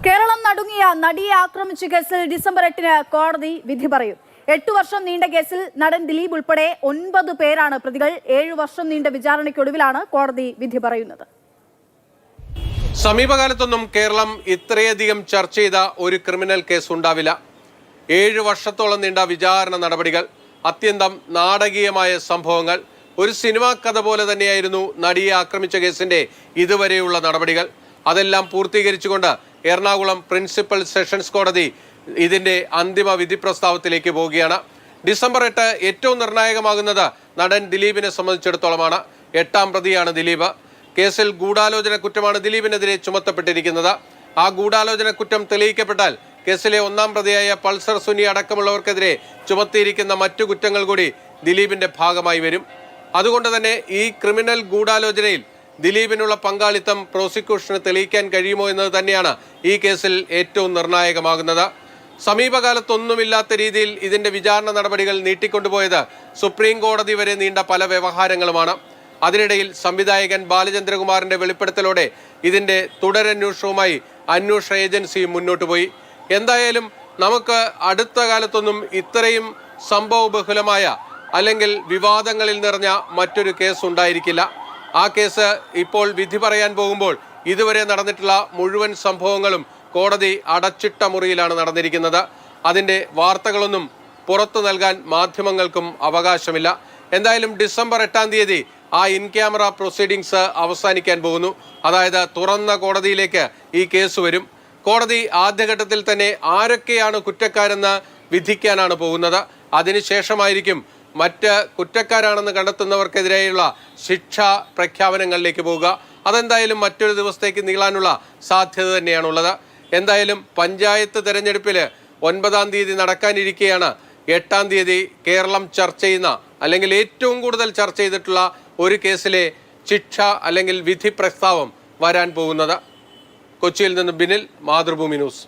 കേരളം നടുങ്ങിയ നടിയെ ആക്രമിച്ച കേസിൽ ഡിസംബർ 8-ന് കോടതി വിധി പറയും. 8 വർഷം നീണ്ട കേസിൽ നടൻ ദിലീപ് ഉൾപ്പെടെ 9 പേരാണ് പ്രതികൾ. 7 വർഷം നീണ്ട വിചാരണയ്ക്കൊടുവിലാണ് കോടതി വിധി പറയുന്നത്. സമീപകാലത്തൊന്നും കേരളം ഇത്രയധികം ചർച്ച ചെയ്ത ഒരു ക്രിമിനൽ കേസ് ഉണ്ടാവില്ല. 7 വർഷത്തോളം നീണ്ട വിചാരണ നടപടികൾ, അത്യന്തം നാടകീയമായ സംഭവങ്ങൾ. ഒരു സിനിമാ കഥ പോലെ തന്നെയായിരുന്നു നടിയെ ആക്രമിച്ച കേസിന്റെ ഇതുവരെയുള്ള നടപടികൾ. അതെല്ലാം പൂർത്തീകരിച്ചുകൊണ്ട് എറണാകുളം പ്രിൻസിപ്പൽ സെഷൻസ് കോടതി ഇതിന്റെ അന്തിമ വിധി പ്രസ്താവത്തിലേക്ക് പോവുകയാണ്. ഡിസംബർ 8 ഏറ്റവും നിർണായകമാകുന്നത് നടൻ ദിലീപിനെ സംബന്ധിച്ചിടത്തോളമാണ്. 8ാം പ്രതിയാണ് ദിലീപ്. കേസിൽ ഗൂഢാലോചന കുറ്റമാണ് ദിലീപിനെതിരെ ചുമത്തപ്പെട്ടിരിക്കുന്നത്. ആ ഗൂഢാലോചന കുറ്റം തെളിയിക്കപ്പെട്ടാൽ കേസിലെ 1ാം പ്രതിയായ പൾസർ സുനി അടക്കമുള്ളവർക്കെതിരെ ചുമത്തിയിരിക്കുന്ന മറ്റു കുറ്റങ്ങൾ കൂടി ദിലീപിന്റെ ഭാഗമായി വരും. അതുകൊണ്ട് തന്നെ ഈ ക്രിമിനൽ ഗൂഢാലോചനയിൽ ദിലീപിനുള്ള പങ്കാളിത്തം പ്രോസിക്യൂഷന് തെളിയിക്കാൻ കഴിയുമോ എന്നത് തന്നെയാണ് ഈ കേസിൽ ഏറ്റവും നിർണായകമാകുന്നത്. സമീപകാലത്തൊന്നുമില്ലാത്ത രീതിയിൽ ഇതിന്റെ വിചാരണ നടപടികൾ നീട്ടിക്കൊണ്ടുപോയത് സുപ്രീം കോടതി വരെ നീണ്ട പല വ്യവഹാരങ്ങളുമാണ്. അതിനിടയിൽ സംവിധായകൻ ബാലചന്ദ്രകുമാറിന്റെ വെളിപ്പെടുത്തലോടെ ഇതിന്റെ തുടരന്വേഷണവുമായി അന്വേഷണ ഏജൻസി മുന്നോട്ട് പോയി. എന്തായാലും നമുക്ക് അടുത്ത കാലത്തൊന്നും ഇത്രയും സംഭവബഹുലമായ അല്ലെങ്കിൽ വിവാദങ്ങളിൽ നിറഞ്ഞ മറ്റൊരു കേസ് ഉണ്ടായിരിക്കില്ല. ആ കേസ് ഇപ്പോൾ വിധി പറയാൻ പോകുമ്പോൾ ഇതുവരെ നടന്നിട്ടുള്ള മുഴുവൻ സംഭവങ്ങളും കോടതി അടച്ചിട്ട മുറിയിലാണ് നടന്നിരിക്കുന്നത്. അതിൻ്റെ വാർത്തകളൊന്നും പുറത്തു നൽകാൻ മാധ്യമങ്ങൾക്കും അവകാശമില്ല. എന്തായാലും ഡിസംബർ 8-ാം തീയതി ആ ഇൻ ക്യാമറ പ്രൊസീഡിങ്സ് അവസാനിക്കാൻ പോകുന്നു. അതായത് തുറന്ന കോടതിയിലേക്ക് ഈ കേസ് വരും. കോടതി ആദ്യഘട്ടത്തിൽ തന്നെ ആരൊക്കെയാണ് കുറ്റക്കാരെന്ന് വിധിക്കാനാണ് പോകുന്നത്. അതിനുശേഷമായിരിക്കും മറ്റ് കുറ്റക്കാരാണെന്ന് കണ്ടെത്തുന്നവർക്കെതിരെയുള്ള ശിക്ഷാ പ്രഖ്യാപനങ്ങളിലേക്ക് പോവുക. അതെന്തായാലും മറ്റൊരു ദിവസത്തേക്ക് നീളാനുള്ള സാധ്യത തന്നെയാണുള്ളത്. എന്തായാലും പഞ്ചായത്ത് തെരഞ്ഞെടുപ്പിൽ 9-ാം തീയതി നടക്കാനിരിക്കെയാണ് 8-ാം തീയതി കേരളം ചർച്ച ചെയ്യുന്ന അല്ലെങ്കിൽ ഏറ്റവും കൂടുതൽ ചർച്ച ചെയ്തിട്ടുള്ള ഒരു കേസിലെ ശിക്ഷ അല്ലെങ്കിൽ വിധി പ്രസ്താവം വരാൻ പോകുന്നത്. കൊച്ചിയിൽ നിന്ന് ബിനിൽ, മാതൃഭൂമി ന്യൂസ്.